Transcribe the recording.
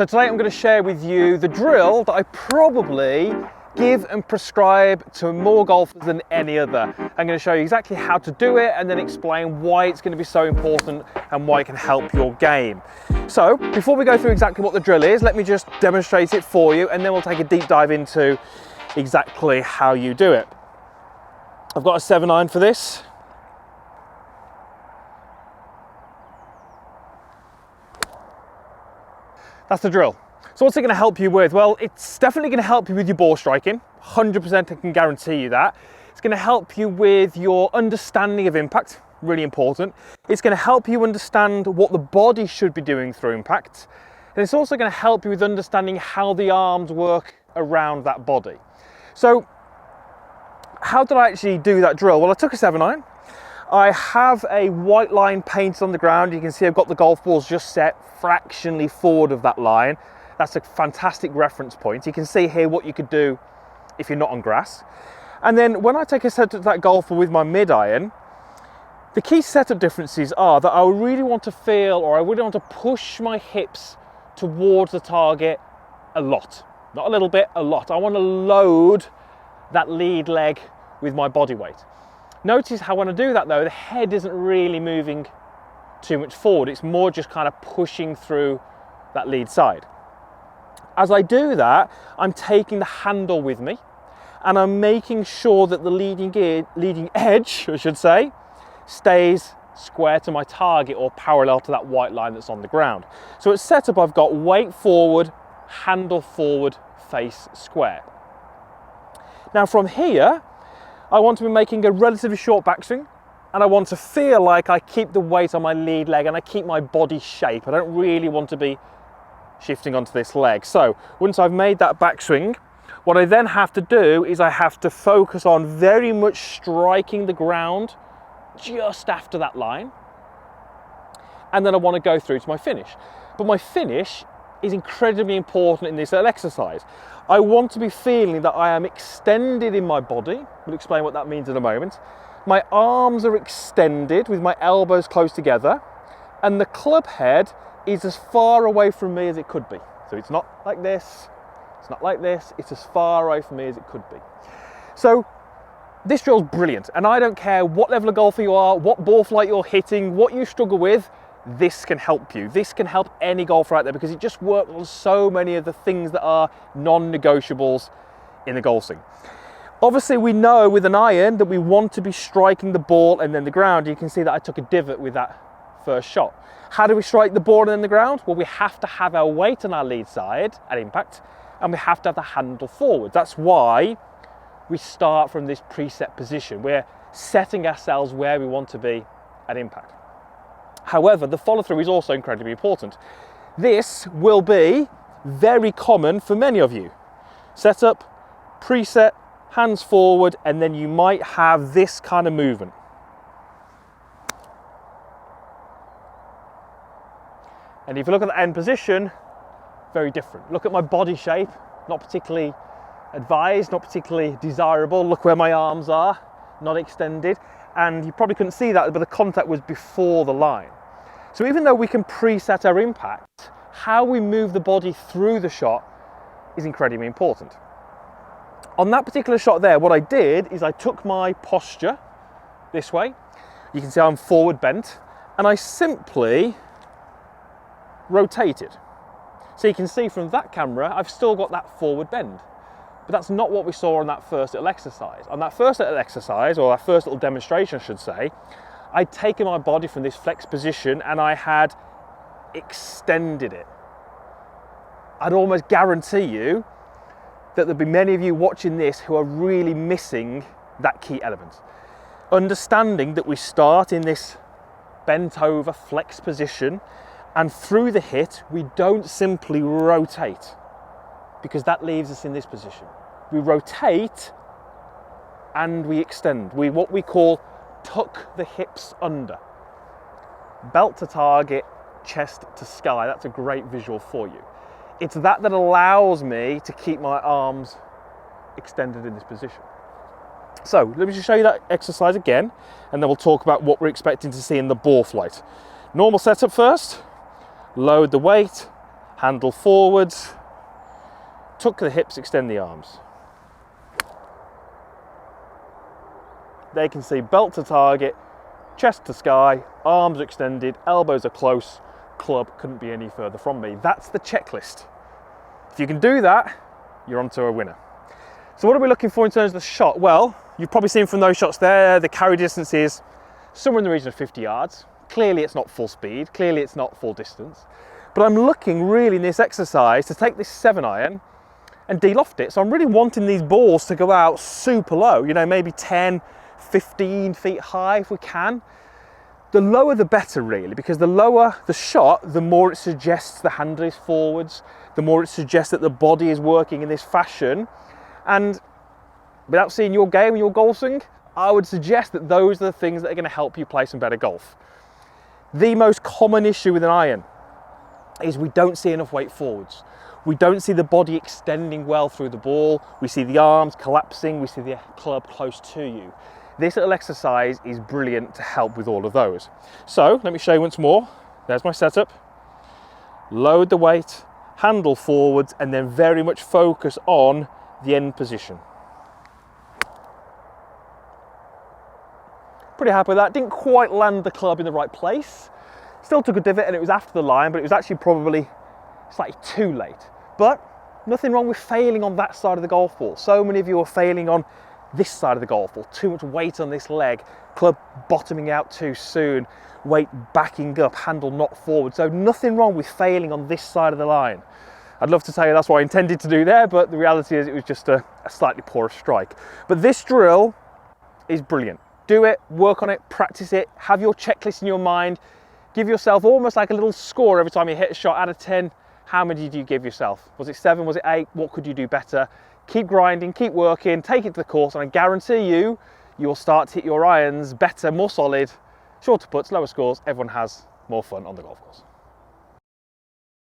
So today I'm going to share with you the drill that I probably give and prescribe to more golfers than any other. I'm going to show you exactly how to do it and then explain why it's going to be so important and why it can help your game. So before we go through exactly what the drill is, let me just demonstrate it for you and then we'll take a deep dive into exactly how you do it. I've got a 7-iron for this. That's the drill. So what's it going to help you with? Well, it's definitely going to help you with your ball striking. 100% I can guarantee you that. It's going to help you with your understanding of impact, really important. It's going to help you understand what the body should be doing through impact. And it's also going to help you with understanding how the arms work around that body. So how did I actually do that drill? Well, I took a 7-iron. I have a white line painted on the ground. You can see I've got the golf balls just set fractionally forward of that line. That's a fantastic reference point. You can see here what you could do if you're not on grass. And then when I take a set of that golf ball with my mid-iron, the key setup differences are that I really want to feel, or I really want to push my hips towards the target a lot. Not a little bit, a lot. I want to load that lead leg with my body weight. Notice how when I do that though, the head isn't really moving too much forward. It's more just kind of pushing through that lead side. As I do that, I'm taking the handle with me and I'm making sure that the leading edge, I should say, stays square to my target or parallel to that white line that's on the ground. So at setup, I've got weight forward, handle forward, face square. Now from here, I want to be making a relatively short backswing and I want to feel like I keep the weight on my lead leg and I keep my body shape. I don't really want to be shifting onto this leg. So once I've made that backswing, what I then have to do is I have to focus on very much striking the ground just after that line. And then I want to go through to my finish. But my finish is incredibly important in this little exercise. I want to be feeling that I am extended in my body. We'll explain what that means in a moment. My arms are extended with my elbows close together and the club head is as far away from me as it could be. So it's not like this, it's not like this, it's as far away from me as it could be. So this drill's brilliant and I don't care what level of golfer you are, what ball flight you're hitting, what you struggle with, this can help you. This can help any golfer out there because it just works on so many of the things that are non-negotiables in the golf swing. Obviously we know with an iron that we want to be striking the ball and then the ground. You can see that I took a divot with that first shot. How do we strike the ball and then the ground? Well, we have to have our weight on our lead side at impact and we have to have the handle forward. That's why we start from this preset position. We're setting ourselves where we want to be at impact. However, the follow through is also incredibly important. This will be very common for many of you. Setup, preset, hands forward, and then you might have this kind of movement. And if you look at the end position, very different. Look at my body shape, not particularly advised, not particularly desirable. Look where my arms are, not extended. And you probably couldn't see that, but the contact was before the line. So even though we can preset our impact, how we move the body through the shot is incredibly important. On that particular shot there, what I did is I took my posture this way. You can see I'm forward bent, and I simply rotated. So you can see from that camera, I've still got that forward bend. But that's not what we saw on that first little exercise. On that first little exercise, or that first little demonstration I should say, I'd taken my body from this flex position and I had extended it. I'd almost guarantee you that there'll be many of you watching this who are really missing that key element. Understanding that we start in this bent over flex position and through the hit, we don't simply rotate because that leaves us in this position. We rotate and we extend. We what we call tuck the hips under. Belt to target, chest to sky. That's a great visual for you. It's that allows me to keep my arms extended in this position. So let me just show you that exercise again, and then we'll talk about what we're expecting to see in the ball flight. Normal setup first, load the weight, handle forwards, tuck the hips, extend the arms. They can see belt to target, chest to sky, arms are extended, elbows are close, club couldn't be any further from me. That's the checklist. If you can do that, you're onto a winner. So what are we looking for in terms of the shot? Well, you've probably seen from those shots there, the carry distance is somewhere in the region of 50 yards. Clearly it's not full speed, clearly it's not full distance. But I'm looking really in this exercise to take this 7-iron and de-loft it. So I'm really wanting these balls to go out super low, you know, maybe 10, 15 feet high if we can. The lower the better really, because the lower the shot, the more it suggests the handle is forwards, the more it suggests that the body is working in this fashion. And without seeing your game and your golf swing, I would suggest that those are the things that are going to help you play some better golf. The most common issue with an iron is we don't see enough weight forwards. We don't see the body extending well through the ball. We see the arms collapsing. We see the club close to you. This little exercise is brilliant to help with all of those. So let me show you once more. There's my setup. Load the weight, handle forwards, and then very much focus on the end position. Pretty happy with that. Didn't quite land the club in the right place. Still took a divot and it was after the line, but it was actually probably slightly too late. But nothing wrong with failing on that side of the golf ball. So many of you are failing on this side of the golf ball. Too much weight on this leg, club bottoming out too soon, weight backing up, handle not forward. So nothing wrong with failing on this side of the line. I'd love to tell you that's what I intended to do there, but the reality is it was just a slightly poorer strike. But this drill is brilliant. Do it, work on it, practice it, have your checklist in your mind, give yourself almost like a little score every time you hit a shot. Out of 10, how many did you give yourself? Was it 7, was it 8? What could you do better? Keep grinding, keep working, take it to the course, and I guarantee you, you'll start to hit your irons better, more solid, shorter putts, lower scores. Everyone has more fun on the golf course.